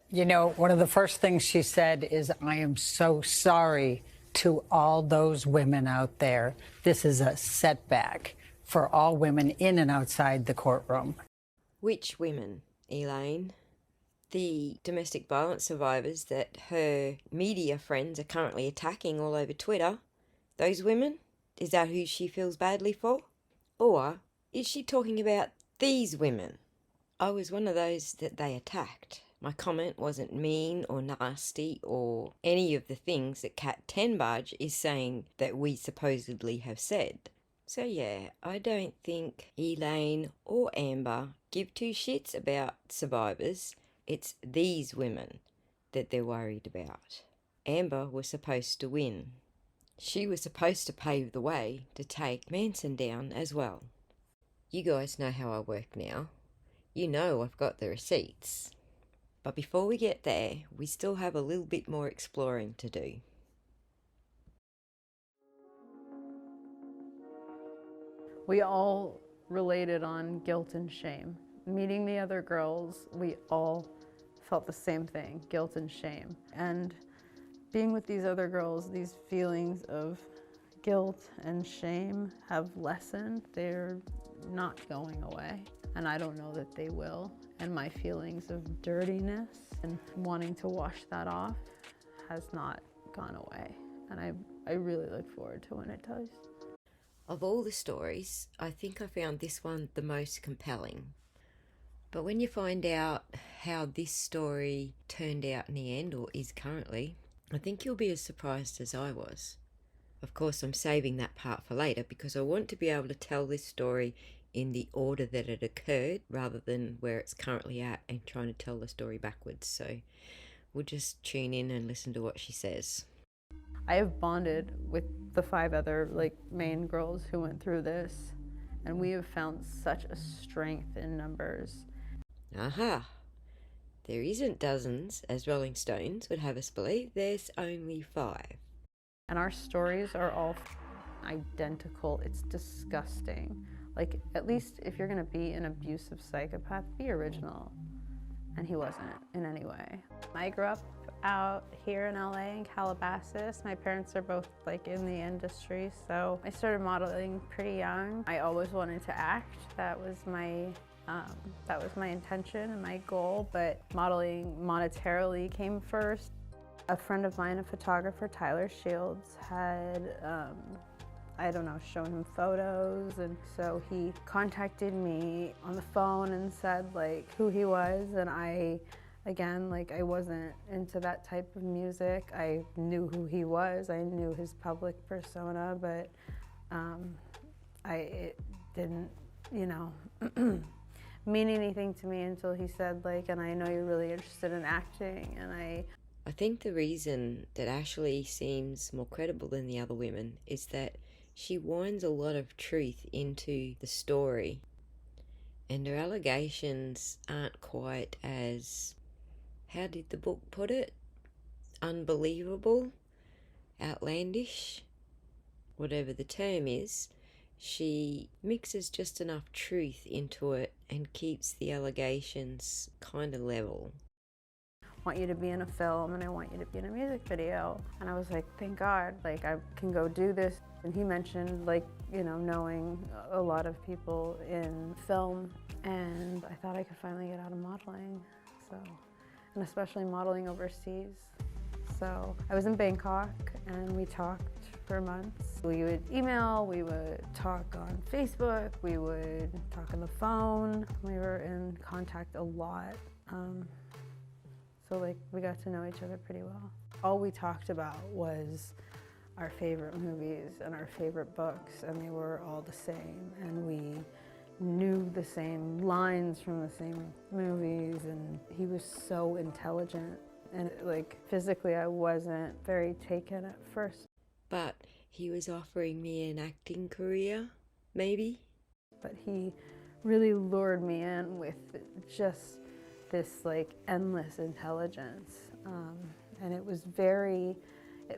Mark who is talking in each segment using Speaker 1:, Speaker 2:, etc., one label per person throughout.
Speaker 1: You know, one of the first things she said is, I am so sorry to all those women out there. This is a setback for all women in and outside the courtroom.
Speaker 2: Which women, Elaine? The domestic violence survivors that her media friends are currently attacking all over Twitter? Those women? Is that who she feels badly for? Or is she talking about these women? I was one of those that they attacked. My comment wasn't mean or nasty or any of the things that Kat Tenbarge is saying that we supposedly have said. So yeah, I don't think Elaine or Amber give two shits about survivors. It's these women that they're worried about. Amber was supposed to win. She was supposed to pave the way to take Manson down as well. You guys know how I work now. You know I've got the receipts. But before we get there, we still have a little bit more exploring to do.
Speaker 3: We all related on guilt and shame. Meeting the other girls, we all felt the same thing, guilt and shame. And being with these other girls, these feelings of guilt and shame have lessened. They're not going away, and I don't know that they will. And my feelings of dirtiness and wanting to wash that off has not gone away. And I really look forward to when it does.
Speaker 2: Of all the stories, I think I found this one the most compelling. But when you find out how this story turned out in the end, or is currently, I think you'll be as surprised as I was. Of course, I'm saving that part for later because I want to be able to tell this story in the order that it occurred rather than where it's currently at and trying to tell the story backwards. So we'll just tune in and listen to what she says.
Speaker 3: I have bonded with the 5 other main girls who went through this, and we have found such a strength in numbers.
Speaker 2: Aha! There isn't dozens, as Rolling Stones would have us believe. There's only 5.
Speaker 3: And our stories are all identical. It's disgusting. Like, at least if you're gonna be an abusive psychopath, be original. And he wasn't in any way. I grew up out here in LA in Calabasas. My parents are both in the industry, so I started modeling pretty young. I always wanted to act. That was my intention and my goal, but modeling monetarily came first. A friend of mine, a photographer, Tyler Shields, had shown him photos, and so he contacted me on the phone and said who he was, and I wasn't into that type of music. I knew who he was, I knew his public persona, but it didn't, mean anything to me until he said and I know you're really interested in acting, and I
Speaker 2: think the reason that Ashley seems more credible than the other women is that she winds a lot of truth into the story, and her allegations aren't quite as, how did the book put it? Unbelievable? Outlandish? Whatever the term is, she mixes just enough truth into it and keeps the allegations kind of level.
Speaker 3: I want you to be in a film and I want you to be in a music video. And I was like, thank God, I can go do this. And he mentioned knowing a lot of people in film, and I thought I could finally get out of modeling. And especially modeling overseas. So I was in Bangkok and we talked for months. We would email, we would talk on Facebook, we would talk on the phone. We were in contact a lot. So we got to know each other pretty well. All we talked about was our favorite movies and our favorite books, and they were all the same. And we knew the same lines from the same movies, and he was so intelligent. And physically I wasn't very taken at first.
Speaker 2: But he was offering me an acting career, maybe?
Speaker 3: But he really lured me in with just this endless intelligence. And it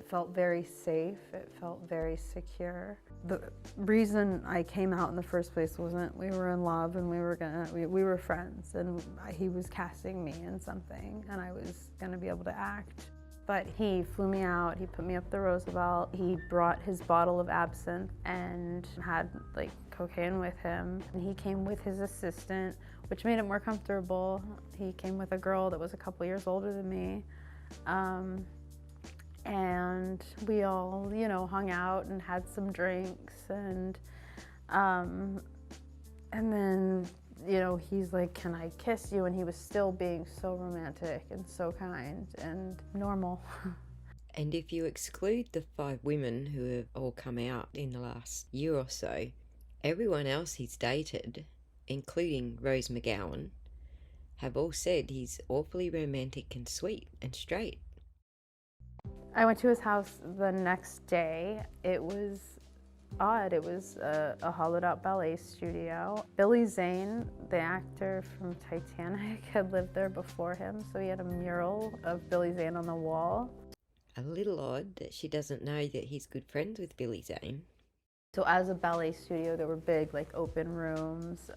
Speaker 3: felt very safe, it felt very secure. The reason I came out in the first place wasn't we were in love and we were friends, and he was casting me in something and I was gonna be able to act. But he flew me out, he put me up the Roosevelt, he brought his bottle of absinthe and had like cocaine with him. And he came with his assistant, which made it more comfortable. He came with a girl that was a couple years older than me. And we all, you know, hung out and had some drinks, and then, you know, he's like, "Can I kiss you?" And he was still being so romantic and so kind and normal.
Speaker 2: And if you exclude the 5 women who have all come out in the last year or so, everyone else he's dated, including Rose McGowan, have all said he's awfully romantic and sweet and straight.
Speaker 3: I went to his house the next day. It was odd. It was a hollowed out ballet studio. Billy Zane, the actor from Titanic, had lived there before him, so he had a mural of Billy Zane on the wall.
Speaker 2: A little odd that she doesn't know that he's good friends with Billy Zane.
Speaker 3: So as a ballet studio, there were big, like, open rooms.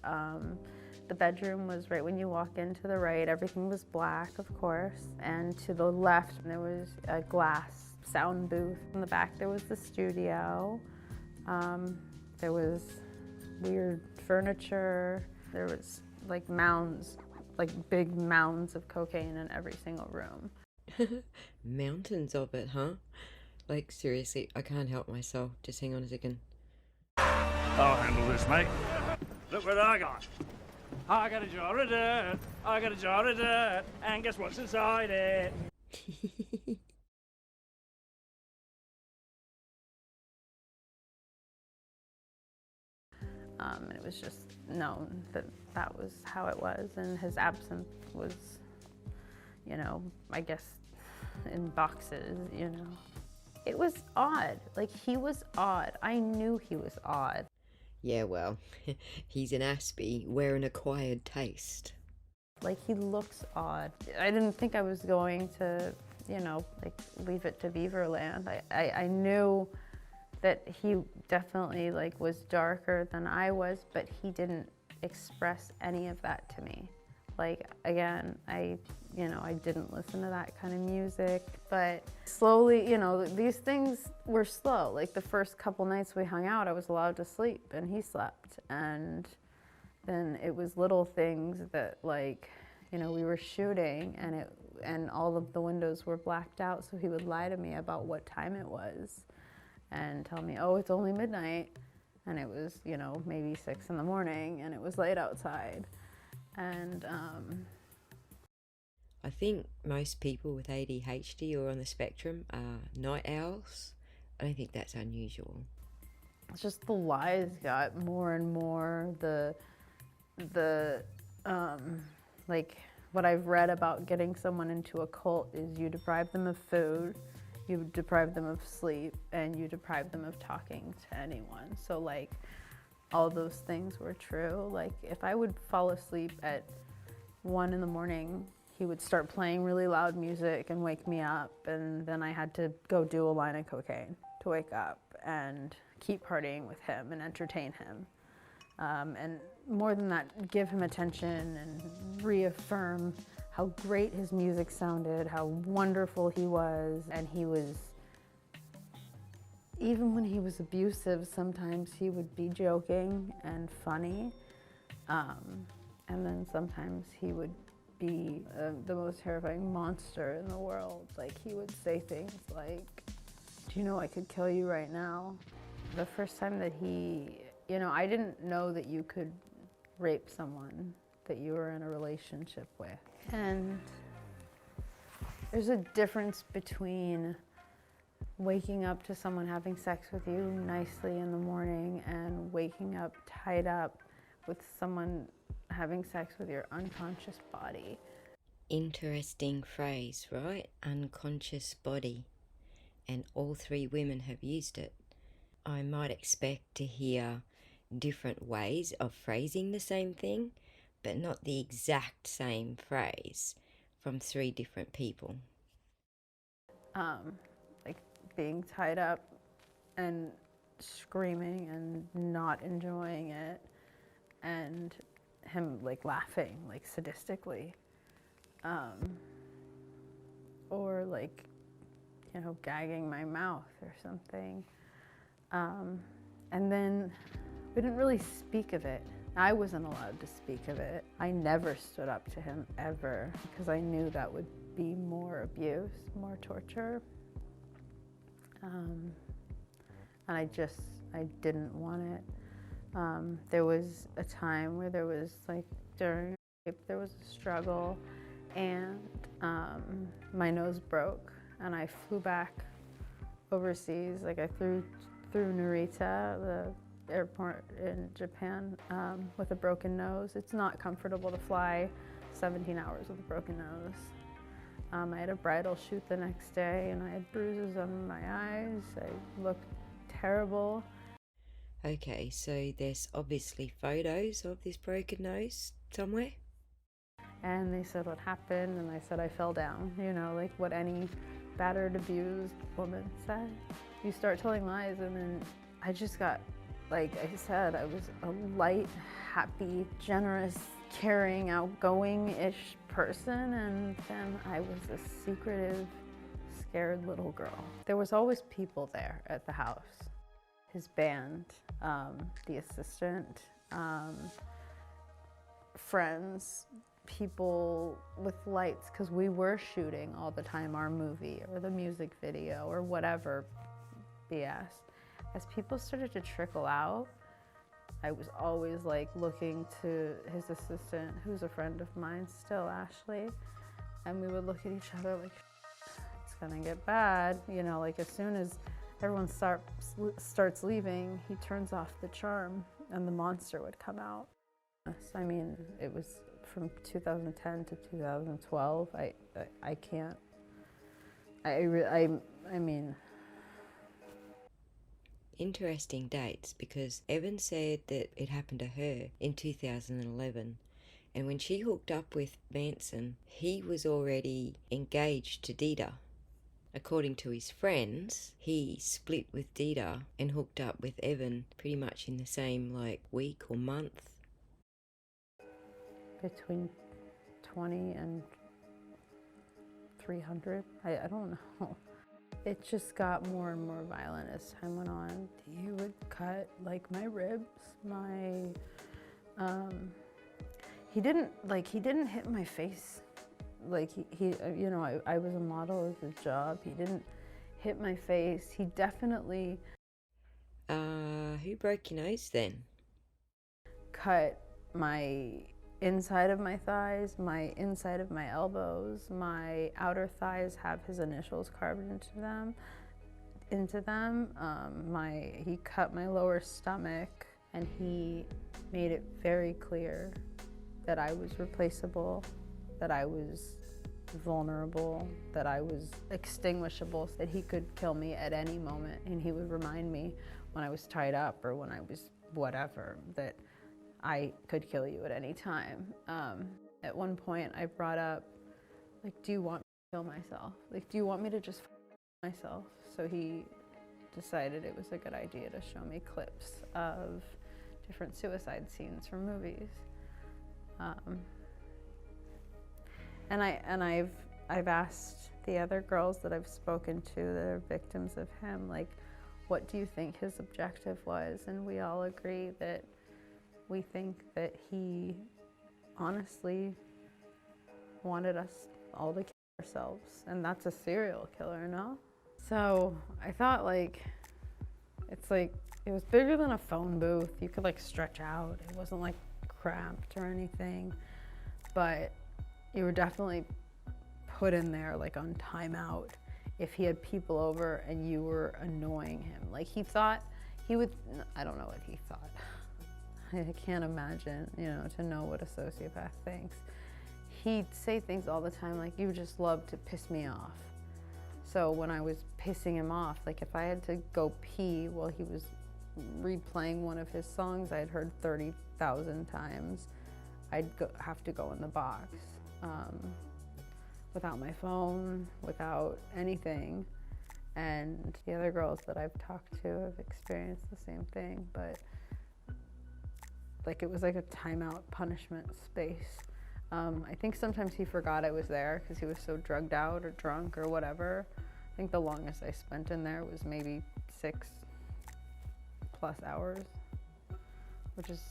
Speaker 3: The bedroom was right when you walk in to the right. Everything was black, of course. And to the left, there was a glass sound booth. In the back, there was the studio. There was weird furniture. There was, like, mounds, like big mounds of cocaine in every single room.
Speaker 2: Mountains of it, huh? Like, seriously, I can't help myself. Just hang on a second.
Speaker 4: I'll handle this, mate. Look what I got. I got a jar of dirt. I got a jar of dirt. And guess what's inside it?
Speaker 3: And it was just known that that was how it was. And his absinthe was, you know, I guess in boxes, you know. It was odd. Like, he was odd. I knew he was odd.
Speaker 2: Yeah, well, he's an Aspie, we're an acquired taste.
Speaker 3: Like, he looks odd. I didn't think I was going to, you know, like, leave it to Beaverland. I knew that he definitely, like, was darker than I was, but he didn't express any of that to me. Like, again, I didn't listen to that kind of music, but slowly, you know, these things were slow. Like, the first couple nights we hung out, I was allowed to sleep and he slept. And then it was little things that, like, you know, we were shooting and all of the windows were blacked out, so he would lie to me about what time it was and tell me, "Oh, it's only midnight." And it was, you know, maybe 6 in the morning and it was late outside. And
Speaker 2: I think most people with ADHD or on the spectrum are night owls. I don't think that's unusual.
Speaker 3: it's just the lies got more and more. Like, what I've read about getting someone into a cult is you deprive them of food, you deprive them of sleep, and you deprive them of talking to anyone. So, like, all those things were true. Like, if I would fall asleep at 1 in the morning, he would start playing really loud music and wake me up, and then I had to go do a line of cocaine to wake up and keep partying with him and entertain him. And more than that, give him attention and reaffirm how great his music sounded, how wonderful he was. And he was, even when he was abusive, sometimes he would be joking and funny. And then sometimes he would be the most terrifying monster in the world. Like, he would say things like, "Do you know I could kill you right now?" The first time that he, you know, I didn't know that you could rape someone that you were in a relationship with. And there's a difference between waking up to someone having sex with you nicely in the morning and waking up tied up with someone having sex with your unconscious body.
Speaker 2: Interesting phrase, right? Unconscious body. And all 3 women have used it. I might expect to hear different ways of phrasing the same thing, but not the exact same phrase from 3 different people.
Speaker 3: Like, being tied up and screaming and not enjoying it, and him like laughing like sadistically, or like, you know, gagging my mouth or something. And then we didn't really speak of it. I wasn't allowed to speak of it. I never stood up to him ever, because I knew that would be more abuse, more torture. And I didn't want it. There was a time where there was like, during rape, there was a struggle, and my nose broke, and I flew back overseas. Like I flew through Narita, the airport in Japan, with a broken nose. It's not comfortable to fly 17 hours with a broken nose. I had a bridal shoot the next day, and I had bruises on my eyes. I looked terrible.
Speaker 2: Okay, so there's obviously photos of this broken nose somewhere?
Speaker 3: And they said what happened, and I said I fell down, you know, like what any battered, abused woman said. You start telling lies, and then I just got, like I said, I was a light, happy, generous, caring, outgoing-ish person, and then I was a secretive, scared little girl. There was always people there at the house. His band, the assistant, friends, people with lights, because we were shooting all the time our movie or the music video or whatever BS. As people started to trickle out, I was always like looking to his assistant, who's a friend of mine still, Ashley, and we would look at each other like, it's gonna get bad, you know, like as soon as everyone starts leaving, he turns off the charm and the monster would come out. I mean, it was from 2010 to 2012. I can't, I mean.
Speaker 2: Interesting dates, because Evan said that it happened to her in 2011, and when she hooked up with Manson, he was already engaged to Dita. According to his friends, he split with Dita and hooked up with Evan pretty much in the same like week or month.
Speaker 3: Between 20 and 300, I don't know. It just got more and more violent as time went on. He would cut like my ribs, he didn't hit my face. Like he you know, I was a model, it was his job. He didn't hit my face. He definitely.
Speaker 2: Who broke your nose then?
Speaker 3: Cut my inside of my thighs, my inside of my elbows, my outer thighs have his initials carved into them. He cut my lower stomach, and he made it very clear that I was replaceable, that I was vulnerable, that I was extinguishable, that he could kill me at any moment, and he would remind me when I was tied up or when I was whatever, that I could kill you at any time. At one point I brought up, like, do you want me to kill myself? Like, do you want me to just myself? So he decided it was a good idea to show me clips of different suicide scenes from movies. And I've asked the other girls that I've spoken to that are victims of him, like, what do you think his objective was? And we all agree that we think that he honestly wanted us all to kill ourselves, and that's a serial killer, no? So I thought, like, it's like, it was bigger than a phone booth. You could like stretch out. It wasn't like cramped or anything, but you were definitely put in there like on timeout if he had people over and you were annoying him. Like, he thought he would, I don't know what he thought. I can't imagine, you know, to know what a sociopath thinks. He'd say things all the time like, you just love to piss me off. So when I was pissing him off, like if I had to go pee while he was replaying one of his songs I had heard 30,000 times, I'd have to go in the box without my phone, without anything. And the other girls that I've talked to have experienced the same thing, but like it was like a timeout punishment space. I think sometimes he forgot I was there because he was so drugged out or drunk or whatever. I think the longest I spent in there was maybe 6+ hours, which is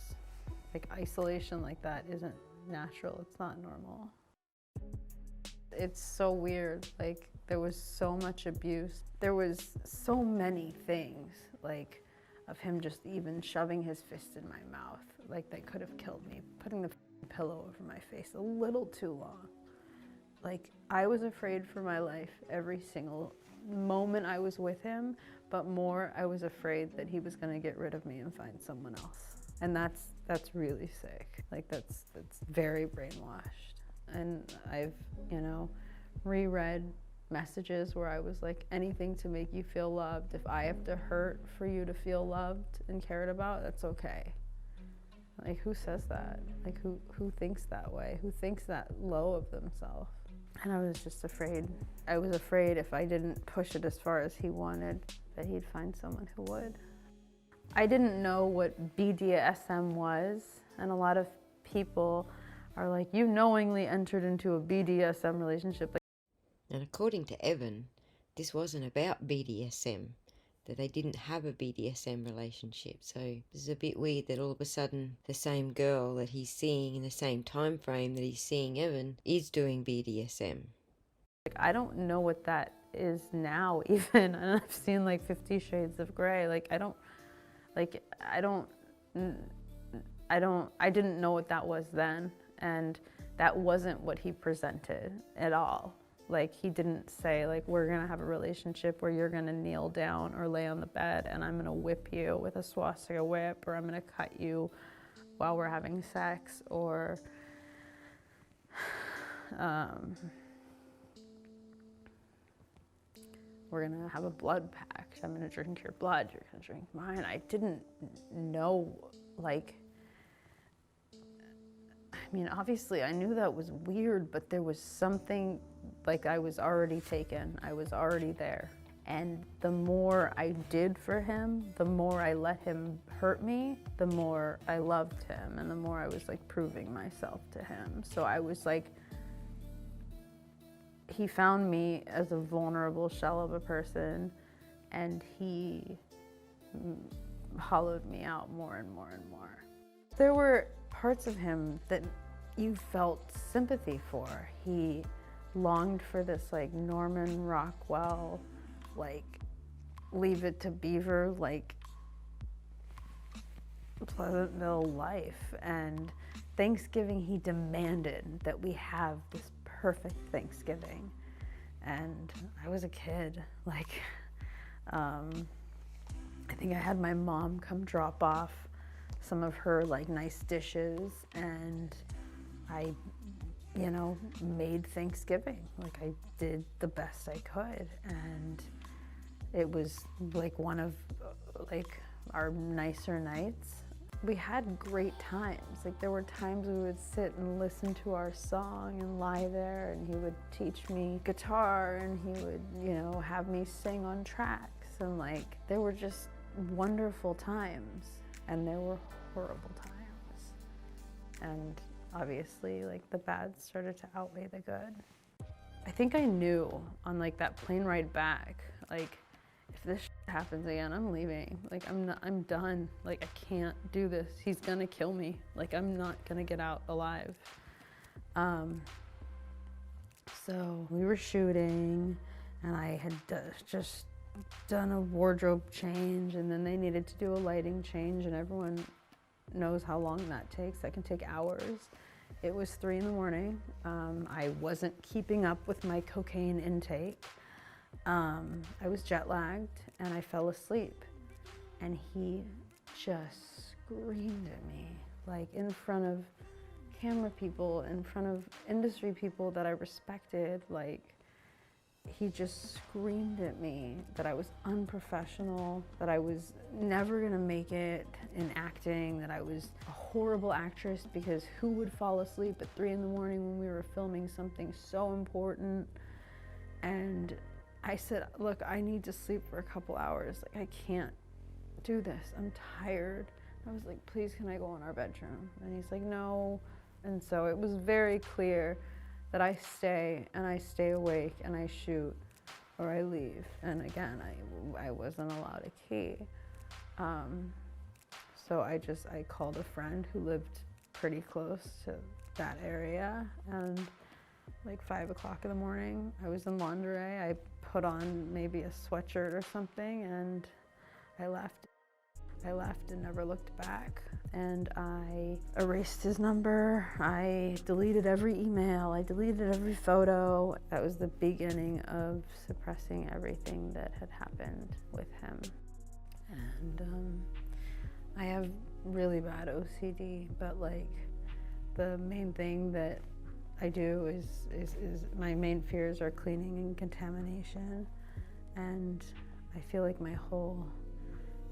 Speaker 3: like isolation like that isn't natural. It's not normal. It's so weird. Like there was so much abuse. There was so many things like of him just even shoving his fist in my mouth, like that could have killed me, putting the pillow over my face a little too long. Like I was afraid for my life every single moment I was with him, but more I was afraid that he was going to get rid of me and find someone else. And that's really sick. Like that's very brainwashed. And I've, reread messages where I was like, anything to make you feel loved. If I have to hurt for you to feel loved and cared about, that's okay. Like who says that? Like who thinks that way? Who thinks that low of themselves? And I was just afraid. I was afraid if I didn't push it as far as he wanted, that he'd find someone who would. I didn't know what BDSM was, and a lot of people are like, you knowingly entered into a BDSM relationship.
Speaker 2: And according to Evan, this wasn't about BDSM, that they didn't have a BDSM relationship. So this is a bit weird that all of a sudden the same girl that he's seeing in the same time frame that he's seeing Evan is doing BDSM.
Speaker 3: Like, I don't know what that is now even, and I've seen like 50 Shades of Grey. I didn't know what that was then, and that wasn't what he presented at all. Like he didn't say like, we're gonna have a relationship where you're gonna kneel down or lay on the bed and I'm gonna whip you with a swastika whip, or I'm gonna cut you while we're having sex, or we're gonna have a blood pact. I'm gonna drink your blood, you're gonna drink mine. I didn't know, like, I mean, obviously I knew that was weird, but there was something, like I was already taken, I was already there. And the more I did for him, the more I let him hurt me, the more I loved him, and the more I was like proving myself to him. So I was like, he found me as a vulnerable shell of a person, and he hollowed me out more and more and more. There were parts of him that you felt sympathy for. He longed for this like Norman Rockwell, like Leave It to Beaver, like Pleasantville life. And Thanksgiving, he demanded that we have this perfect Thanksgiving. And I was a kid, like, I think I had my mom come drop off some of her like nice dishes, and I, made Thanksgiving. Like I did the best I could, and it was like one of like our nicer nights. We had great times. Like there were times we would sit and listen to our song and lie there, and he would teach me guitar, and he would, have me sing on tracks, and like there were just wonderful times, and there were horrible times. And obviously like the bad started to outweigh the good. I think I knew on like that plane ride back, like if this happens again, I'm leaving. Like I'm done. Like I can't do this. He's gonna kill me. Like I'm not gonna get out alive. So we were shooting, and I had just done a wardrobe change, and then they needed to do a lighting change, and everyone knows how long that takes. That can take hours. It was 3 a.m. I wasn't keeping up with my cocaine intake. I was jet lagged, and I fell asleep, and he just screamed at me, like in front of camera people, in front of industry people that I respected. Like he just screamed at me that I was unprofessional, that I was never gonna make it in acting, that I was a horrible actress, because who would fall asleep at 3 a.m. when we were filming something so important? And I said, look, I need to sleep for a couple hours. Like, I can't do this. I'm tired. I was like, please, can I go in our bedroom? And he's like, no. And so it was very clear that I stay, and I stay awake, and I shoot, or I leave. And again, I wasn't allowed a key. So I called a friend who lived pretty close to that area, and like 5 o'clock in the morning, I was in lingerie. I put on maybe a sweatshirt or something, and I left. I left and never looked back. And I erased his number. I deleted every email. I deleted every photo. That was the beginning of suppressing everything that had happened with him. And I have really bad OCD, but like the main thing that I do is my main fears are cleaning and contamination. And I feel like my whole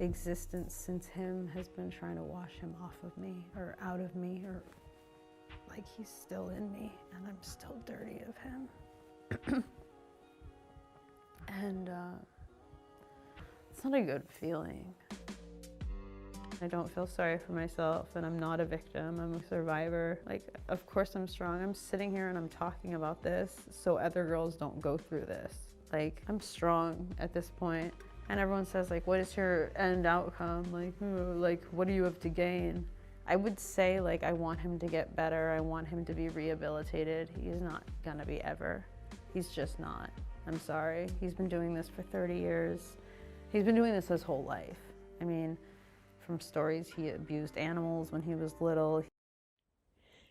Speaker 3: existence since him has been trying to wash him off of me or out of me, or like he's still in me and I'm still dirty of him. And it's not a good feeling. I don't feel sorry for myself, and I'm not a victim, I'm a survivor. Like, of course I'm strong. I'm sitting here and I'm talking about this so other girls don't go through this. Like, I'm strong at this point. And everyone says, like, what is your end outcome? Like, what do you have to gain? I would say, like, I want him to get better. I want him to be rehabilitated. He's not gonna be ever. He's just not. I'm sorry. He's been doing this for 30 years. He's been doing this his whole life. I mean, from stories, he abused animals when he was little.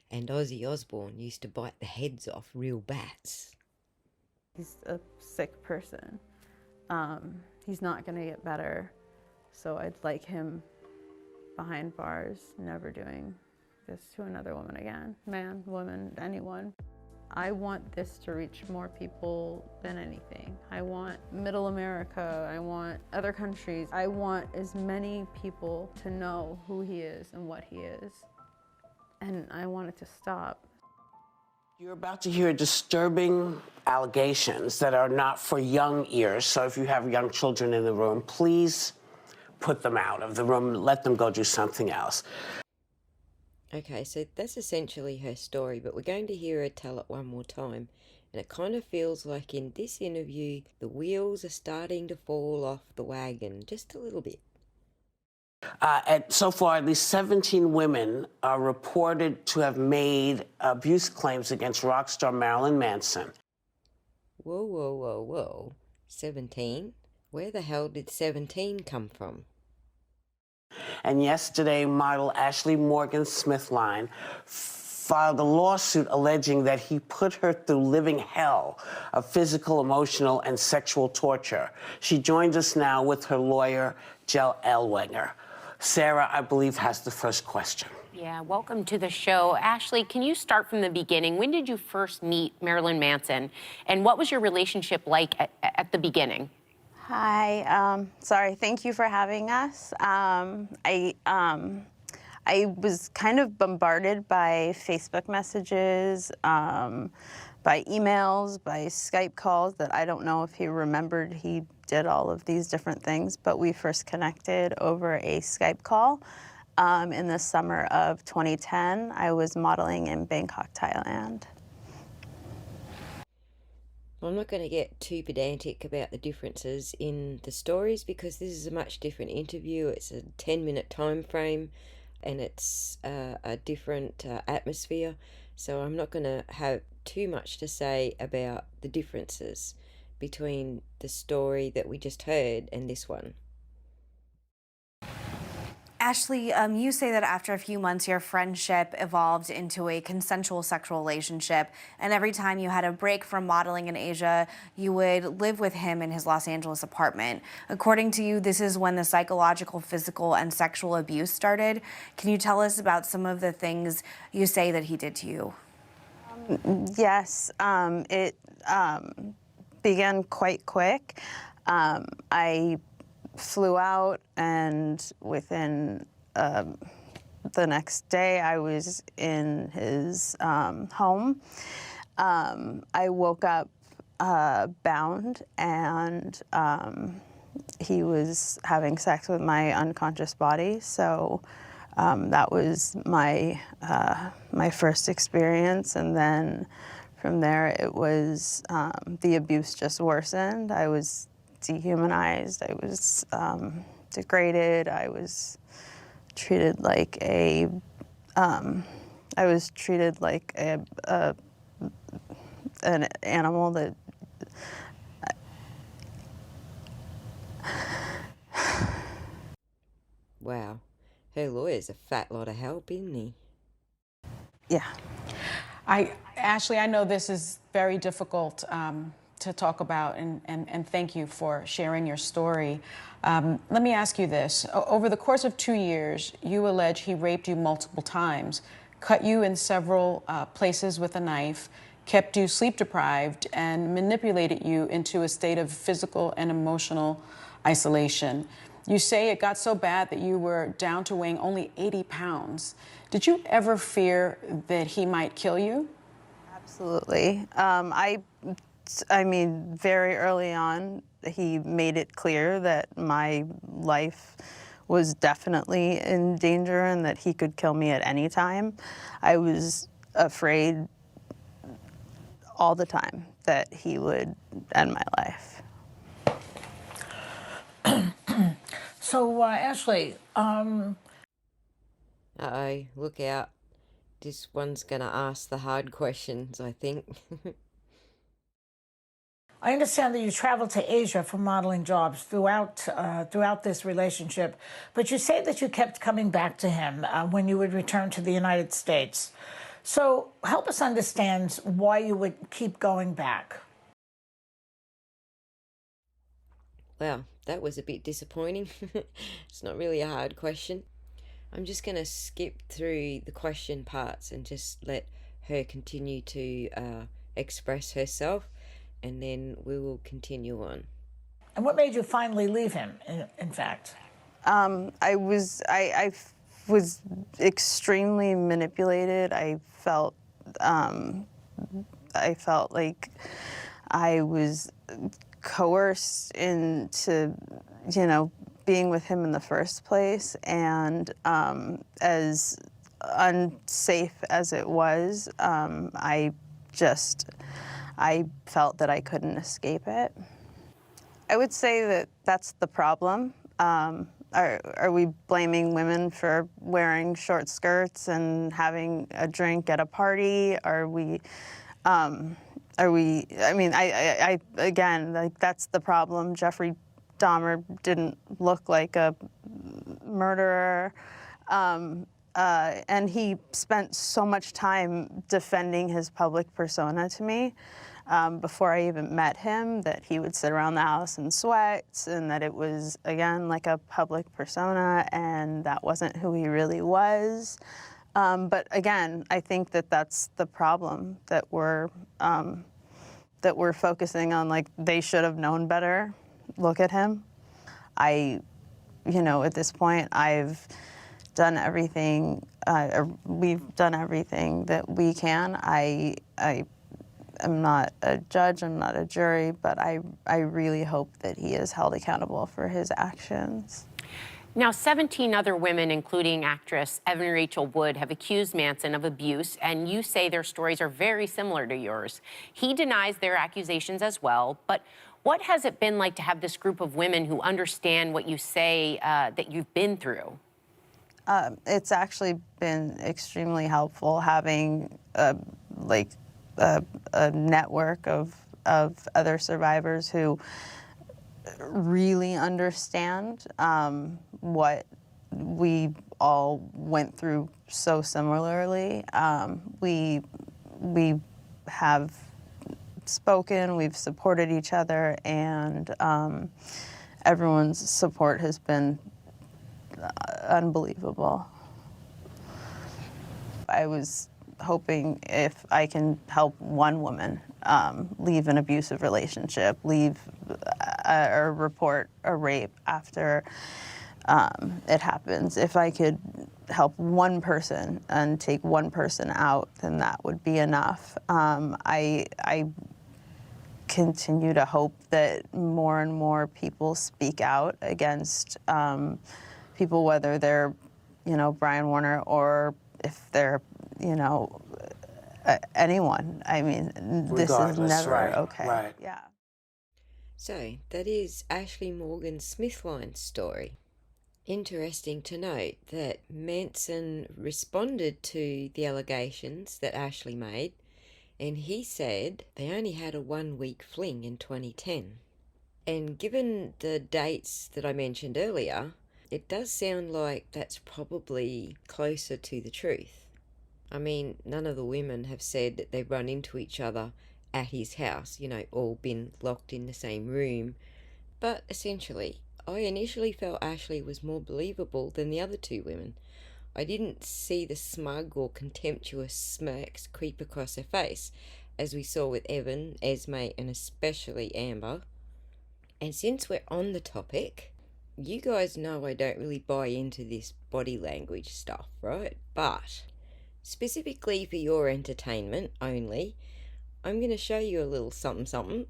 Speaker 2: And Ozzy Osbourne used to bite the heads off real bats.
Speaker 3: He's a sick person. He's not gonna get better. So I'd like him behind bars, never doing this to another woman again. Man, woman, anyone. I want this to reach more people than anything. I want middle America, I want other countries. I want as many people to know who he is and what he is. And I want it to stop.
Speaker 5: You're about to hear disturbing allegations that are not for young ears. So if you have young children in the room, please put them out of the room, let them go do something else.
Speaker 2: Okay, so that's essentially her story, but we're going to hear her tell it one more time. And it kind of feels like in this interview, the wheels are starting to fall off the wagon just a little bit.
Speaker 5: So far, at least 17 women are reported to have made abuse claims against rock star Marilyn Manson.
Speaker 2: Whoa, whoa, whoa, whoa. 17? Where the hell did 17 come from?
Speaker 5: And yesterday, model Ashley Morgan Smithline filed a lawsuit alleging that he put her through living hell of physical, emotional, and sexual torture. She joins us now with her lawyer, Jill Ellwanger. Sarah, I believe, has the first question.
Speaker 6: Yeah, welcome to the show. Ashley, can you start from the beginning? When did you first meet Marilyn Manson? And what was your relationship like at the beginning?
Speaker 7: Hi, sorry, thank you for having us. I was kind of bombarded by Facebook messages, by emails, by Skype calls that I don't know if he remembered he did all of these different things, but we first connected over a Skype call in the summer of 2010. I was modeling in Bangkok, Thailand.
Speaker 2: I'm not going to get too pedantic about the differences in the stories because this is a much different interview. It's a 10-minute time frame and it's a different atmosphere. So I'm not going to have too much to say about the differences between the story that we just heard and this one.
Speaker 8: Ashley, you say that after a few months, your friendship evolved into a consensual sexual relationship, and every time you had a break from modeling in Asia, you would live with him in his Los Angeles apartment. According to you, this is when the psychological, physical, and sexual abuse started. Can you tell us about some of the things you say that he did to you?
Speaker 7: Yes, it began quite quick. I flew out, and within the next day I was in his home. I woke up bound, and he was having sex with my unconscious body. So that was my my first experience, and then from there it was the abuse just worsened. I was dehumanized. I was degraded. I was treated like a an animal that.
Speaker 2: Wow. Her lawyer's a fat lot of help, isn't he?
Speaker 7: Yeah.
Speaker 9: Ashley, I know this is very difficult to talk about, and thank you for sharing your story. Let me ask you this. Over the course of 2 years, you allege he raped you multiple times, cut you in several places with a knife, kept you sleep deprived, and manipulated you into a state of physical and emotional isolation. You say it got so bad that you were down to weighing only 80 pounds. Did you ever fear that he might kill you?
Speaker 7: Absolutely. I mean, very early on, he made it clear that my life was definitely in danger and that he could kill me at any time. I was afraid all the time that he would end my life.
Speaker 10: So, Ashley,
Speaker 2: Uh-oh, look out. This one's going to ask the hard questions, I think.
Speaker 10: I understand that you traveled to Asia for modeling jobs throughout this relationship, but you say that you kept coming back to him when you would return to the United States. So help us understand why you would keep going back.
Speaker 2: Well, that was a bit disappointing. It's not really a hard question. I'm just going to skip through the question parts and just let her continue to express herself, and then we will continue on.
Speaker 10: And what made you finally leave him, in fact?
Speaker 7: I was extremely manipulated. I felt like I was coerced into, being with him in the first place. And as unsafe as it was, I felt that I couldn't escape it. I would say that that's the problem. Are we blaming women for wearing short skirts and having a drink at a party? Again, that's the problem. Jeffrey Dahmer didn't look like a murderer. And he spent so much time defending his public persona to me before I even met him, that he would sit around the house in sweats, and that it was, again, like a public persona, and that wasn't who he really was. But again, I think that that's the problem, that we're focusing on, like, they should have known better. Look at him. At this point, I've done everything. We've done everything that we can. I'm not a judge, I'm not a jury, but I really hope that he is held accountable for his actions.
Speaker 6: Now, 17 other women, including actress Evan Rachel Wood, have accused Manson of abuse, and you say their stories are very similar to yours. He denies their accusations as well, but what has it been like to have this group of women who understand what you say that you've been through?
Speaker 7: It's actually been extremely helpful having a network of other survivors who really understand what we all went through so similarly. We have spoken, we've supported each other, and everyone's support has been unbelievable. I was hoping if I can help one woman leave an abusive relationship, leave or report a rape after it happens. If I could help one person and take one person out, then that would be enough. continue to hope that more and more people speak out against people, whether they're, Brian Warner or if they're, anyone. I mean, this is
Speaker 5: Regardless,
Speaker 7: never
Speaker 5: right,
Speaker 7: okay.
Speaker 5: right.
Speaker 7: Yeah.
Speaker 2: So, that is Ashley Morgan Smithline's story. Interesting to note that Manson responded to the allegations that Ashley made, and he said they only had a 1-week fling in 2010. And given the dates that I mentioned earlier, it does sound like that's probably closer to the truth. I mean, none of the women have said that they've run into each other at his house, all been locked in the same room. But essentially, I initially felt Ashley was more believable than the other two women. I didn't see the smug or contemptuous smirks creep across her face, as we saw with Evan, Esme, and especially Amber. And since we're on the topic, you guys know I don't really buy into this body language stuff, right? But specifically for your entertainment only, I'm going to show you a little something something.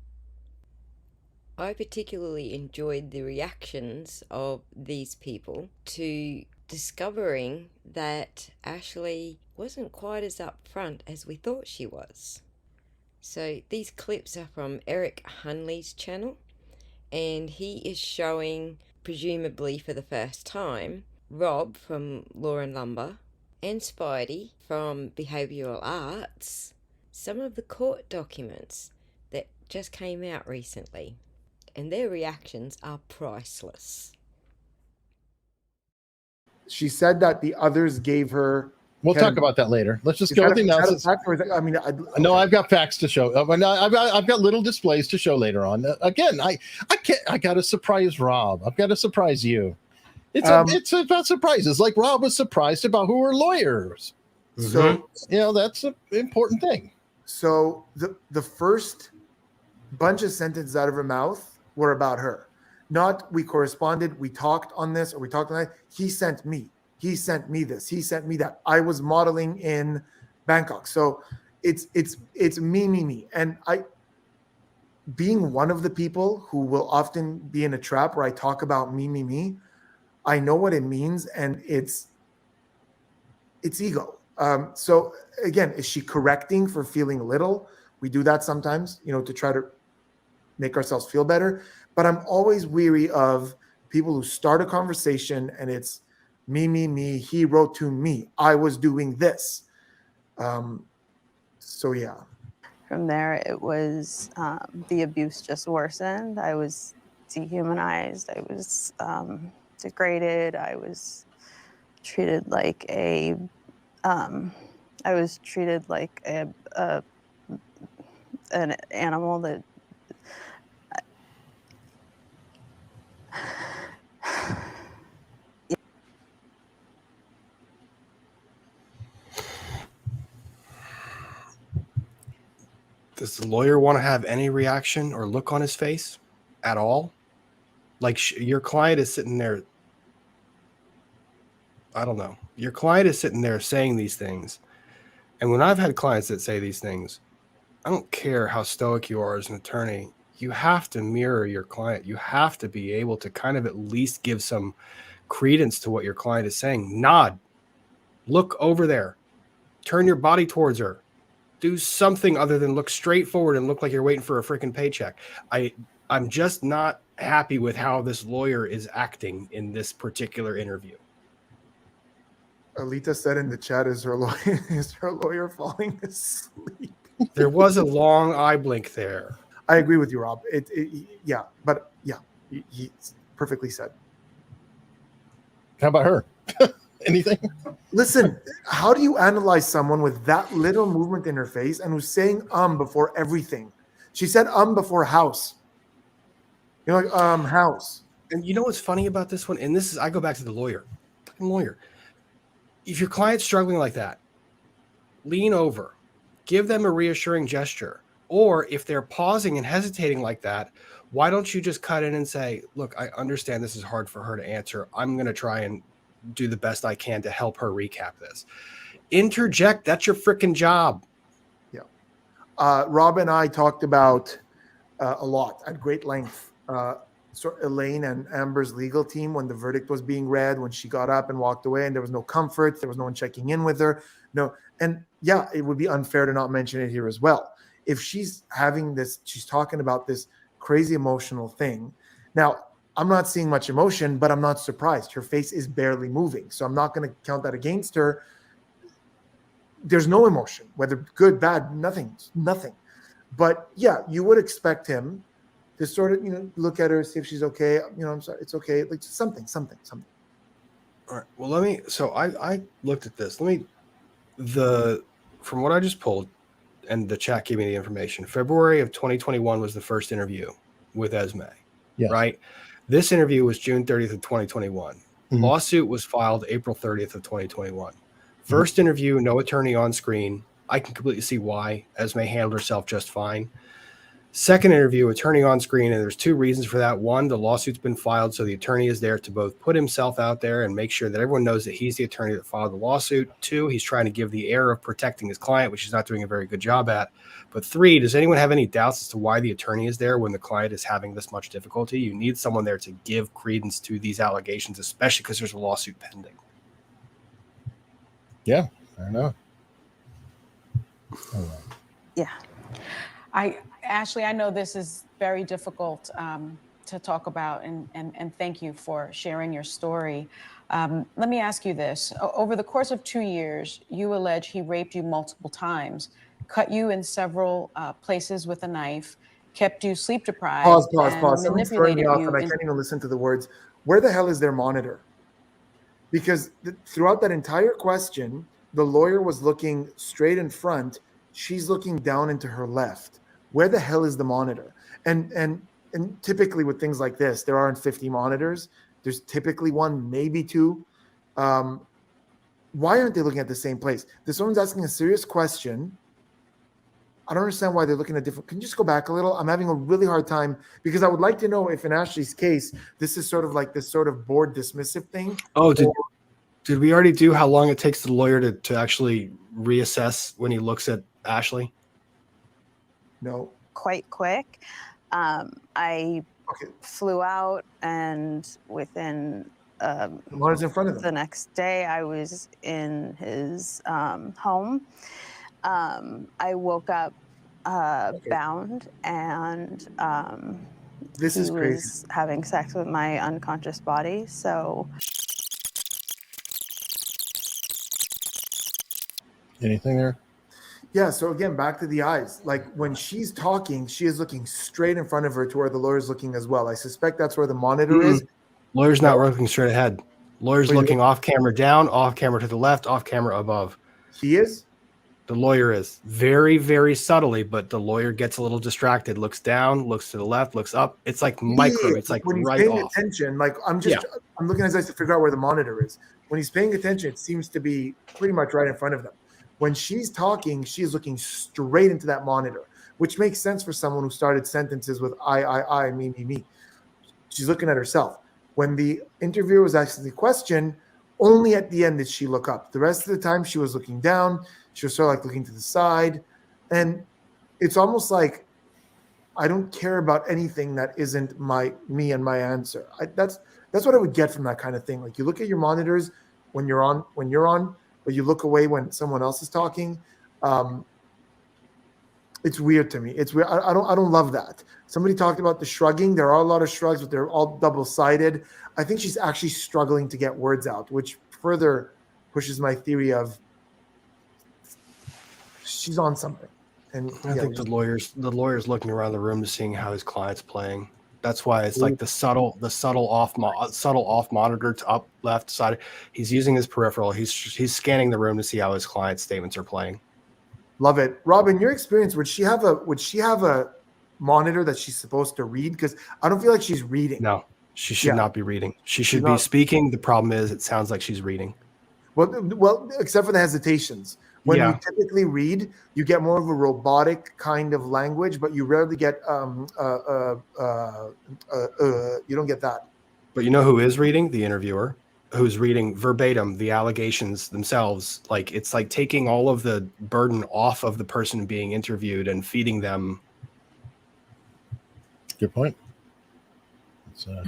Speaker 2: I particularly enjoyed the reactions of these people to discovering that Ashley wasn't quite as upfront as we thought she was. So these clips are from Eric Hunley's channel, and he is showing, presumably for the first time, Rob from Law and Lumber and Spidey from Behavioural Arts, some of the court documents that just came out recently. And their reactions are priceless.
Speaker 11: She said that the others gave her.
Speaker 12: We'll talk about that later. Let's just go with the analysis. No, I've got facts to show. I've got little displays to show later on. Again, I can't. I got to surprise Rob. I've got to surprise you. It's about surprises. Like Rob was surprised about who are lawyers.
Speaker 11: So
Speaker 12: that's an important thing.
Speaker 11: So the first bunch of sentences out of her mouth were about her. Not we corresponded, we talked on this, or we talked on that. He sent me this, he sent me that. I was modeling in Bangkok. So it's me. And I, being one of the people who will often be in a trap where I talk about me, I know what it means, and it's ego. So again, is she correcting for feeling little? We do that sometimes, to try to make ourselves feel better. But I'm always weary of people who start a conversation and it's me, he wrote to me, I was doing this. So yeah.
Speaker 7: From there, it was the abuse just worsened. I was dehumanized. I was degraded. I was treated like an animal that.
Speaker 13: Does the lawyer want to have any reaction or look on his face at all? Like your client is sitting there. I don't know. Your client is sitting there saying these things. And when I've had clients that say these things, I don't care how stoic you are as an attorney. You have to mirror your client. You have to be able to kind of at least give some credence to what your client is saying. Nod. Look over there. Turn your body towards her. Do something other than look straight forward and look like you're waiting for a freaking paycheck. I'm just not happy with how this lawyer is acting in this particular interview.
Speaker 11: Alita said in the chat, is her lawyer falling asleep?
Speaker 13: There was a long eye blink there.
Speaker 11: I agree with you, Rob. He perfectly said.
Speaker 12: How about her? Anything?
Speaker 11: Listen, how do you analyze someone with that little movement in her face and who's saying before everything? She said before house. You're like, house.
Speaker 13: And you know what's funny about this one? And this is, I go back to the lawyer. If your client's struggling like that, lean over, give them a reassuring gesture. Or if they're pausing and hesitating like that, why don't you just cut in and say, look, I understand this is hard for her to answer. I'm going to try and do the best I can to help her recap this. Interject. That's your freaking job.
Speaker 11: Yeah. Rob and I talked about a lot at great length. So Elaine and Amber's legal team, when the verdict was being read, when she got up and walked away, and there was no comfort, there was no one checking in with her. No, and yeah, it would be unfair to not mention it here as well. If she's having this, she's talking about this crazy emotional thing. Now, I'm not seeing much emotion, but I'm not surprised. Her face is barely moving, so I'm not going to count that against her. There's no emotion, whether good, bad, nothing. But yeah, you would expect him to sort of, look at her, see if she's okay. I'm sorry, it's okay. Like something.
Speaker 13: All right. Well, so I looked at this. From what I just pulled, and the chat gave me the information, February of 2021 was the first interview with Esme,
Speaker 12: yes.
Speaker 13: right? This interview was June 30th of 2021.
Speaker 12: Mm-hmm.
Speaker 13: Lawsuit was filed April 30th of 2021. First interview, no attorney on screen. I can completely see why. Esme handled herself just fine. Second interview, attorney on screen, and there's two reasons for that. One, the lawsuit's been filed, so the attorney is there to both put himself out there and make sure that everyone knows that he's the attorney that filed the lawsuit. Two, he's trying to give the air of protecting his client, which he's not doing a very good job at. But three, does anyone have any doubts as to why the attorney is there when the client is having this much difficulty? You need someone there to give credence to these allegations, especially because there's a lawsuit pending.
Speaker 12: Yeah, I know.
Speaker 7: Yeah.
Speaker 9: Ashley, I know this is very difficult to talk about, and thank you for sharing your story. Let me ask you this. Over the course of 2 years, you allege he raped you multiple times, cut you in several places with a knife, kept you sleep deprived.
Speaker 11: Pause. Someone's throwing me off, and I can't even listen to the words. Where the hell is their monitor? Because throughout that entire question, the lawyer was looking straight in front. She's looking down into her left. Where the hell is the monitor? And typically with things like this, there aren't 50 monitors. There's typically one, maybe two. Why aren't they looking at the same place? This woman's asking a serious question. I don't understand why they're looking at different. Can you just go back a little? I'm having a really hard time because I would like to know if in Ashley's case, this is sort of like this sort of board dismissive thing.
Speaker 13: Oh, did we already do how long it takes the lawyer to actually reassess when he looks at Ashley?
Speaker 11: No.
Speaker 7: Quite quick. I flew out, and within
Speaker 11: in front of them.
Speaker 7: The next day, I was in his home. I woke up bound, and
Speaker 11: this is crazy.
Speaker 7: He was having sex with my unconscious body. So.
Speaker 12: Anything there?
Speaker 11: Yeah, so again, back to the eyes. Like when she's talking, she is looking straight in front of her to where the lawyer's looking as well. I suspect that's where the monitor is.
Speaker 13: Lawyer's not looking straight ahead. Lawyer's looking off camera down, off camera to the left, off camera above.
Speaker 11: He is?
Speaker 13: The lawyer is. Very, very subtly, but the lawyer gets a little distracted, looks down, looks to the left, looks up. It's like micro. It's like
Speaker 11: when he's
Speaker 13: right
Speaker 11: paying
Speaker 13: off.
Speaker 11: attention, like I'm looking at his eyes to figure out where the monitor is. When he's paying attention, it seems to be pretty much right in front of them. When she's talking, she's looking straight into that monitor, which makes sense for someone who started sentences with I, me. She's looking at herself. When the interviewer was asking the question, only at the end did she look up. The rest of the time, she was looking down. She was sort of like looking to the side. And it's almost like I don't care about anything that isn't me and my answer. That's what I would get from that kind of thing. Like you look at your monitors when you're on, but you look away when someone else is talking. It's weird to me. It's weird. I don't love that. Somebody talked about the shrugging. There are a lot of shrugs, but they're all double-sided. I think she's actually struggling to get words out, which further pushes my theory of she's on something. And
Speaker 13: I think the lawyer's looking around the room to seeing how his client's playing. That's why it's like the subtle off monitor to up left side. He's using his peripheral. He's scanning the room to see how his client's statements are playing.
Speaker 11: Love it, Rob. In your experience, would she have a monitor that she's supposed to read? Because I don't feel like she's reading.
Speaker 13: No, she should not be reading. She should be speaking. The problem is, it sounds like she's reading.
Speaker 11: Well, except for the hesitations. When you typically read, you get more of a robotic kind of language, but you rarely get you don't get that.
Speaker 13: But you know who is reading? The interviewer, who's reading verbatim the allegations themselves. Like it's like taking all of the burden off of the person being interviewed and feeding them
Speaker 12: Good point.
Speaker 10: So,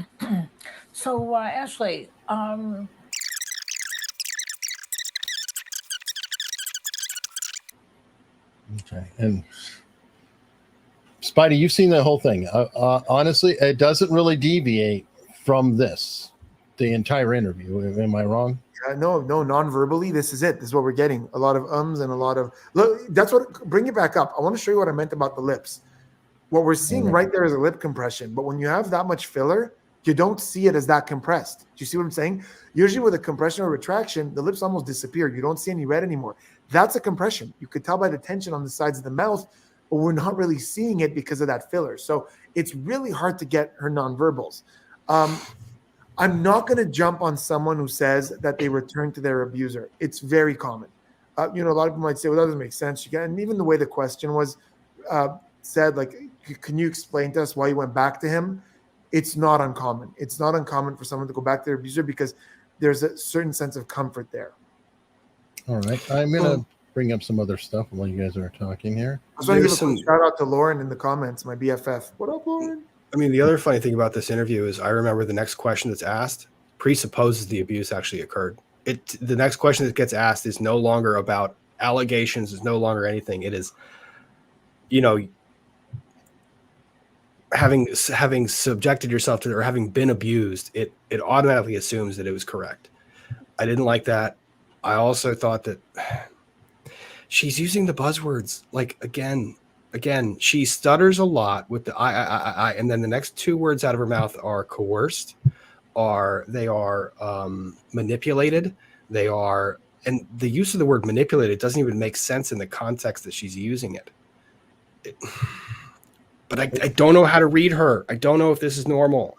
Speaker 10: Ashley,
Speaker 12: okay, and Spidey, you've seen the whole thing. Honestly, it doesn't really deviate from this, the entire interview. Am I wrong?
Speaker 11: No, non-verbally, this is it. This is what we're getting. A lot of ums and a lot of look. That's what. Bring it back up. I want to show you what I meant about the lips. What we're seeing right there is a lip compression. But when you have that much filler, you don't see it as that compressed. Do you see what I'm saying? Usually with a compression or retraction, the lips almost disappear. You don't see any red anymore. That's a compression. You could tell by the tension on the sides of the mouth, but we're not really seeing it because of that filler. So it's really hard to get her nonverbals. I'm not going to jump on someone who says that they return to their abuser. It's very common. A lot of people might say, well, that doesn't make sense. And even the way the question was said, like, can you explain to us why you went back to him? It's not uncommon. It's not uncommon for someone to go back to their abuser because there's a certain sense of comfort there.
Speaker 12: All right. I'm going to bring up some other stuff while you guys are talking here.
Speaker 11: I was going to give a quick shout out to Lauren in the comments, my BFF. What up, Lauren?
Speaker 13: I mean, the other funny thing about this interview is I remember the next question that's asked presupposes the abuse actually occurred. The next question that gets asked is no longer about allegations, is no longer anything. It is, having subjected yourself to or having been abused, it automatically assumes that it was correct. I didn't like that. I also thought that she's using the buzzwords like again, she stutters a lot with the I, and then the next two words out of her mouth are coerced, they are manipulated, and the use of the word manipulated doesn't even make sense in the context that she's using it. But I don't know how to read her. I don't know if this is normal.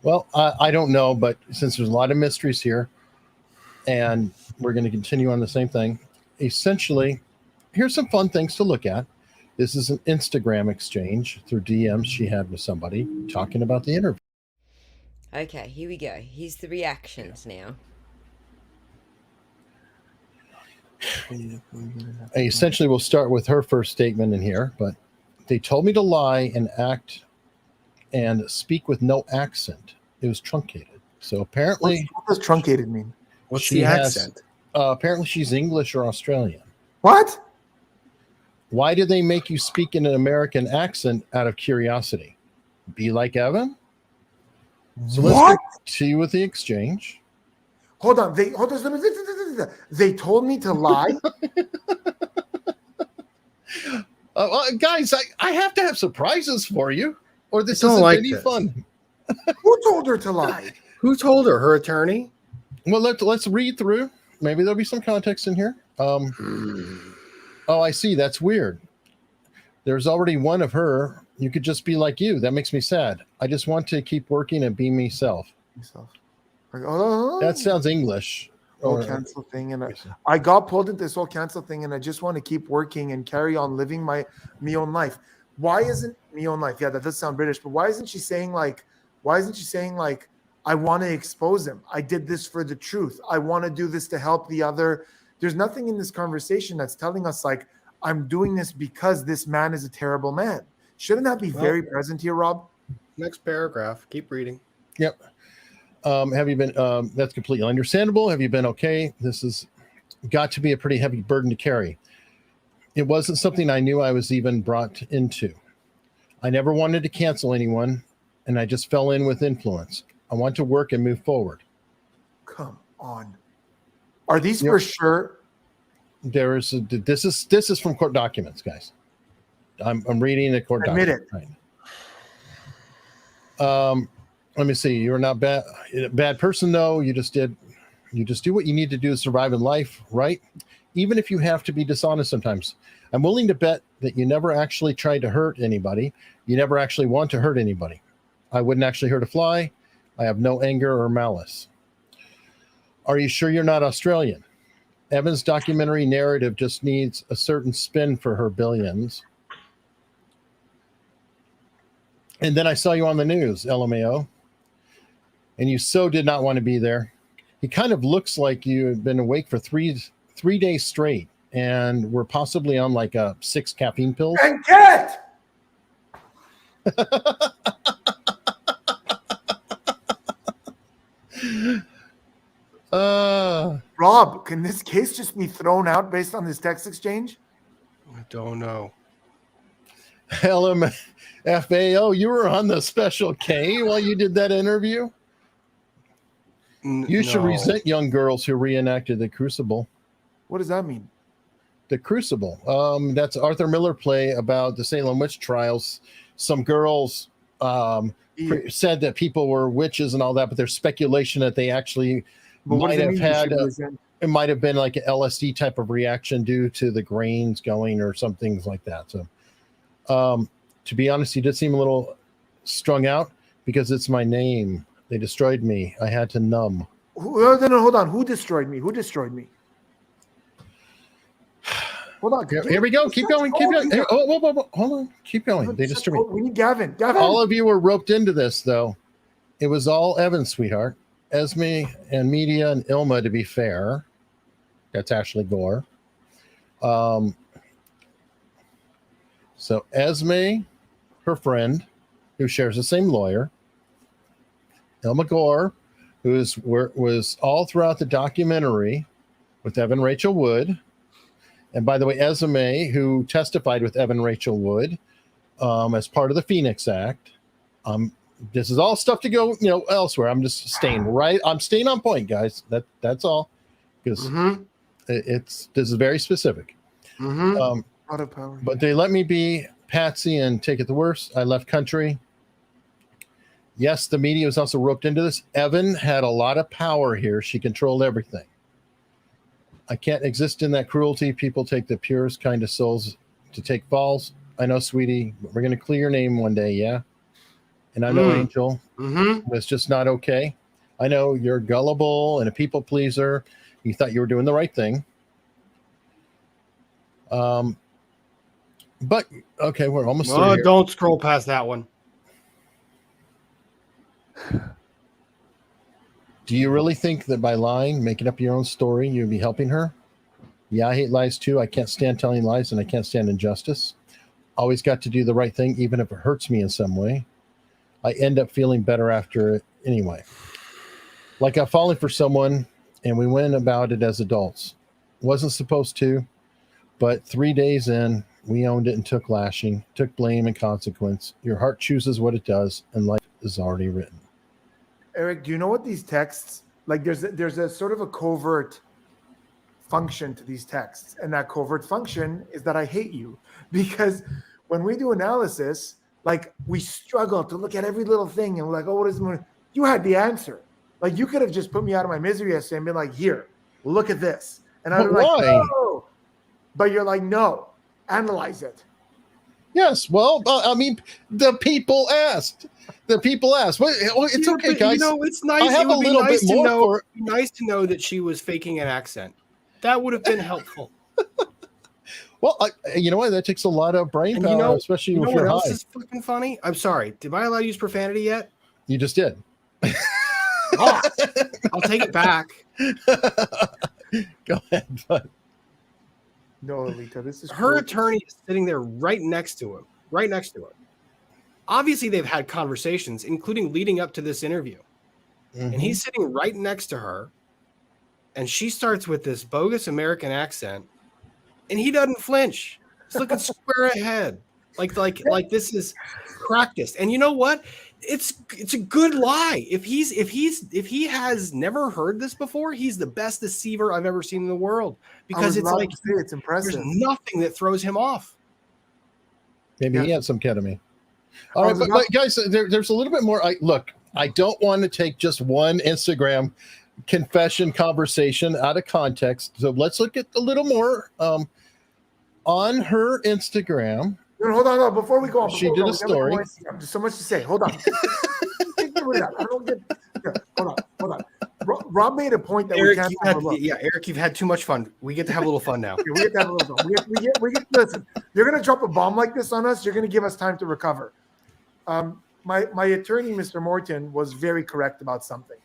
Speaker 12: Well, I don't know, but since there's a lot of mysteries here, and we're going to continue on the same thing, essentially, here's some fun things to look at. This is an Instagram exchange through DMs she had with somebody talking about the interview.
Speaker 2: Okay, here we go. Here's the reactions now.
Speaker 12: Essentially, we'll start with her first statement in here, but they told me to lie and act and speak with no accent. It was truncated. So apparently...
Speaker 11: What does truncated mean?
Speaker 13: What's the accent?
Speaker 12: Apparently she's English or Australian.
Speaker 11: What?
Speaker 12: Why did they make you speak in an American accent out of curiosity? Be like Evan? So let's continue with the exchange.
Speaker 11: Hold on. They told me to lie?
Speaker 12: Guys, I have to have surprises for you, or this isn't any fun.
Speaker 11: Who told her to lie?
Speaker 13: Who told her? Her attorney?
Speaker 12: Well, let's read through. Maybe there'll be some context in here. Oh, I see. That's weird. There's already one of her. You could just be like you. That makes me sad. I just want to keep working and be myself. That sounds English.
Speaker 11: Whole cancel thing, and I got pulled into this whole cancel thing, and I just want to keep working and carry on living me own life. Why isn't me own life? Yeah, that does sound British, but why isn't she saying like I want to expose him? I did this for the truth. I want to do this to help the other. There's nothing in this conversation that's telling us like I'm doing this because this man is a terrible man. Shouldn't that be very present here, Rob?
Speaker 13: Next paragraph. Keep reading.
Speaker 12: Yep. Have you been, that's completely understandable. Have you been okay? This has got to be a pretty heavy burden to carry. It wasn't something I knew I was even brought into. I never wanted to cancel anyone, and I just fell in with influence. I want to work and move forward.
Speaker 11: Come on. Are these for sure?
Speaker 12: This is from court documents, guys. I'm reading the court documents.
Speaker 11: Admit
Speaker 12: it. Right. Let me see. You're not a bad person, though. You just do what you need to do to survive in life, right? Even if you have to be dishonest sometimes. I'm willing to bet that you never actually tried to hurt anybody. You never actually want to hurt anybody. I wouldn't actually hurt a fly. I have no anger or malice. Are you sure you're not Australian? Evan's documentary narrative just needs a certain spin for her billions. And then I saw you on the news, LMAO. And you so did not want to be there. He kind of looks like you had been awake for three days straight and were possibly on like 6 caffeine pills.
Speaker 11: And get! Rob, can this case just be thrown out based on this text exchange?
Speaker 13: I don't know.
Speaker 12: LMFAO, you were on the Special K while you did that interview? You should resent young girls who reenacted the Crucible.
Speaker 11: What does that mean?
Speaker 12: The Crucible. That's Arthur Miller play about the Salem witch trials. Some girls said that people were witches and all that, but there's speculation that they actually might have had it might have been like an LSD type of reaction due to the grains going or some things like that. So to be honest, he did seem a little strung out because it's my name. They destroyed me. I had to numb.
Speaker 11: No, hold on. Who destroyed me? Who destroyed me? Hold on.
Speaker 12: Here we go. Keep going. Keep going. Whoa. Hold on. Keep going. They destroyed me.
Speaker 11: We need Gavin.
Speaker 12: All of you were roped into this, though. It was all Evan, sweetheart. Esme and Media and Ilma, to be fair. That's Ashley Gore. So Esme, her friend, who shares the same lawyer. Ilma Gore, who was all throughout the documentary with Evan Rachel Wood. And by the way, Esme, who testified with Evan Rachel Wood as part of the Phoenix Act. This is all stuff to go, elsewhere. I'm just staying I'm staying on point, guys. That's all, because this is very specific. But they let me be Patsy and take it the worst. I left country. Yes, the media was also roped into this. Evan had a lot of power here. She controlled everything. I can't exist in that cruelty. People take the purest kind of souls to take falls. I know, sweetie. We're going to clear your name one day, yeah? And I know, Angel, it's just not okay. I know you're gullible and a people pleaser. You thought you were doing the right thing. But, okay, we're almost through here.
Speaker 13: Don't scroll past that one.
Speaker 12: Do you really think that by lying, making up your own story, you'd be helping her? Yeah, I hate lies too. I can't stand telling lies, and I can't stand injustice. Always got to do the right thing, even if it hurts me in some way. I end up feeling better after it anyway. Like I'm falling for someone, and we went about it as adults. Wasn't supposed to, but 3 days in, we owned it and took lashing, took blame and consequence. Your heart chooses what it does, and life is already written.
Speaker 11: Eric, do you know what these texts, like there's a sort of a covert function to these texts, and that covert function is that I hate you, because when we do analysis, like we struggle to look at every little thing and we're like, oh, what is it? You had the answer. Like you could have just put me out of my misery yesterday and been like, here, look at this. And I'd be like, no. But you're like, no, analyze it.
Speaker 12: Yes, well, I mean, the people asked. The people asked. Well, it's okay, guys.
Speaker 13: It's nice.
Speaker 12: I have a little bit more.
Speaker 13: Nice to know that she was faking an accent. That would have been helpful.
Speaker 12: Well, you know what? That takes a lot of brain power, especially if you're high.
Speaker 13: Else is fucking funny? I'm sorry. Did I allow you to use profanity yet?
Speaker 12: You just did.
Speaker 13: Oh, I'll take it back.
Speaker 12: Go ahead, bud.
Speaker 11: No, Alita, this is
Speaker 13: her attorney is sitting there right next to him. Right next to him. Obviously, they've had conversations, including leading up to this interview. And he's sitting right next to her. And she starts with this bogus American accent. And he doesn't flinch. He's looking square ahead. Like this is practiced. And you know what? It's a good lie. If he has never heard this before, he's the best deceiver I've ever seen in the world. Because it's impressive. There's nothing that throws him off.
Speaker 12: Maybe he had some ketamine. All right, but guys, there's a little bit more. I don't want to take just one Instagram confession conversation out of context. So let's look at a little more on her Instagram.
Speaker 11: No, hold on. Before we go on,
Speaker 12: she did a story.
Speaker 11: There's so much to say. Hold on. Hold on. Rob made a point that
Speaker 13: Eric, Eric, you've had too much fun. We get to have a little fun now.
Speaker 11: We get to have a little fun. Listen, you're going to drop a bomb like this on us. You're going to give us time to recover. My attorney, Mr. Morton, was very correct about something.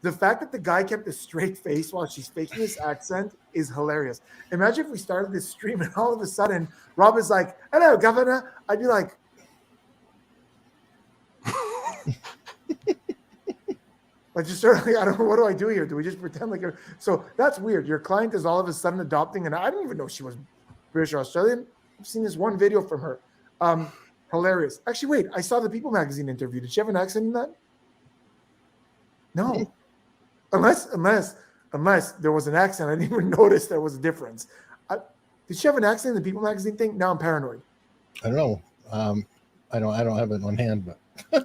Speaker 11: The fact that the guy kept a straight face while she's faking this accent is hilarious. Imagine if we started this stream and all of a sudden Rob is like, hello, governor. I'd be like, I just started like, I don't know, what do I do here? Do we just pretend like so that's weird. Your client is all of a sudden adopting, and I didn't even know she was British or Australian. I've seen this one video from her. Hilarious. Actually, wait, I saw the People magazine interview. Did she have an accent in that? No. Unless there was an accent. I didn't even notice there was a difference. Did she have an accent in the People magazine thing? Now I'm paranoid.
Speaker 12: I don't know. I don't have it on hand, but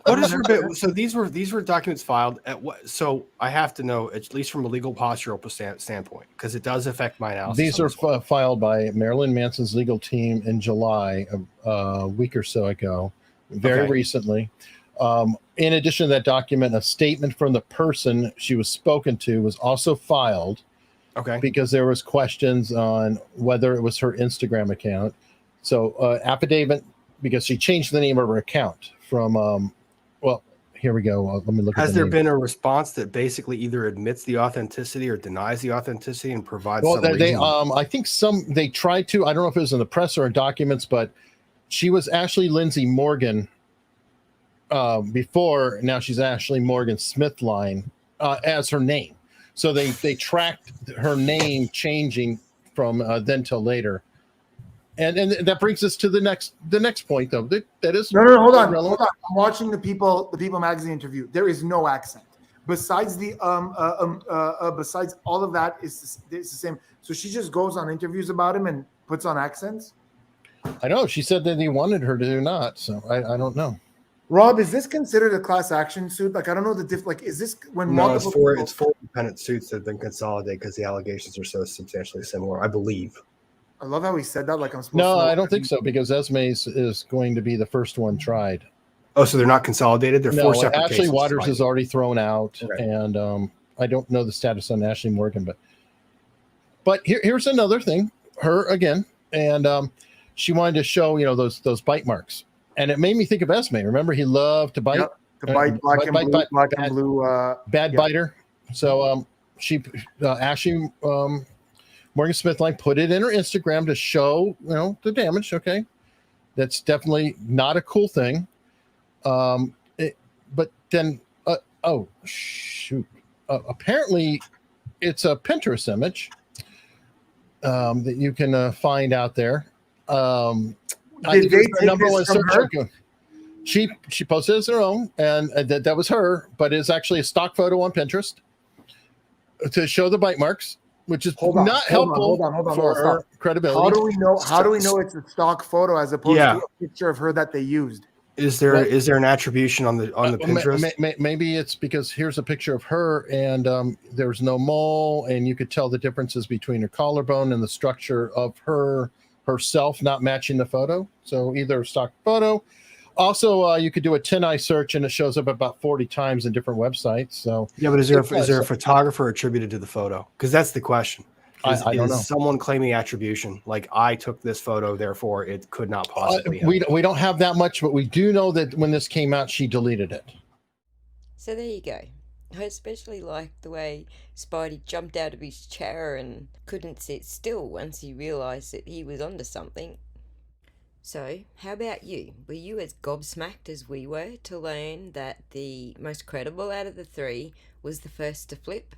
Speaker 13: what is her bit? So these were documents filed at what? So I have to know, at least from a legal postural standpoint, because it does affect my analysis.
Speaker 12: These are filed by Marilyn Manson's legal team in July, a week or so ago, very recently. In addition to that document, a statement from the person she was spoken to was also filed.
Speaker 13: Okay.
Speaker 12: Because there was questions on whether it was her Instagram account. So affidavit, because she changed the name of her account from, well, here we go. Let me look at
Speaker 13: Has there been a response that basically either admits the authenticity or denies the authenticity and provides some reason?
Speaker 12: I think they tried to, I don't know if it was in the press or in documents, but she was Ashley Lindsay Morgan before. Now she's Ashley Morgan Smithline as her name. So they tracked her name changing from then till later. And that brings us to the next point, though. That is
Speaker 11: no. Hold on. I'm watching the People magazine interview. There is no accent. Besides besides all of that, it's the same. So she just goes on interviews about him and puts on accents.
Speaker 12: I know. She said that he wanted her to do not. So I don't know.
Speaker 11: Rob, is this considered a class action suit? Like, I don't know the diff. Like, is this when
Speaker 13: no? It's four independent suits that have been consolidated because the allegations are so substantially similar, I believe.
Speaker 11: I love how he said that. Like I'm supposed.
Speaker 12: No,
Speaker 11: to
Speaker 12: I don't think so because Esme's is going to be the first one tried.
Speaker 13: Oh, so they're not consolidated? They're four separate cases.
Speaker 12: Ashley Waters is already thrown out, and I don't know the status on Ashley Morgan, but here's another thing. Her again, and she wanted to show those bite marks. And it made me think of Esme. Remember, he loved to bite.
Speaker 11: Yep, to bite black and blue.
Speaker 12: Bad biter. So Ashley Morgan Smithline put it in her Instagram to show the damage. Okay, that's definitely not a cool thing. But then apparently it's a Pinterest image that you can find out there. I think it's the number one search. She posted it as her own, and that was her, but it's actually a stock photo on Pinterest to show the bite marks, which is not helpful for her credibility.
Speaker 11: How do we know it's a stock photo as opposed to a picture of her that they used?
Speaker 13: Is there an attribution on the Pinterest?
Speaker 12: Maybe it's because here's a picture of her, and there's no mole, and you could tell the differences between her collarbone and the structure of herself not matching the photo. So either a stock photo. Also, you could do a 10-eye search and it shows up about 40 times in different websites. So
Speaker 13: yeah, but is there a photographer attributed to the photo? Because that's the question.
Speaker 12: I don't know.
Speaker 13: Someone claiming attribution, like I took this photo, therefore it could not possibly happen.
Speaker 12: We don't have that much, but we do know that when this came out, she deleted it.
Speaker 2: So there you go. I especially liked the way Spidey jumped out of his chair and couldn't sit still once he realised that he was onto something. So, how about you? Were you as gobsmacked as we were to learn that the most credible out of the three was the first to flip?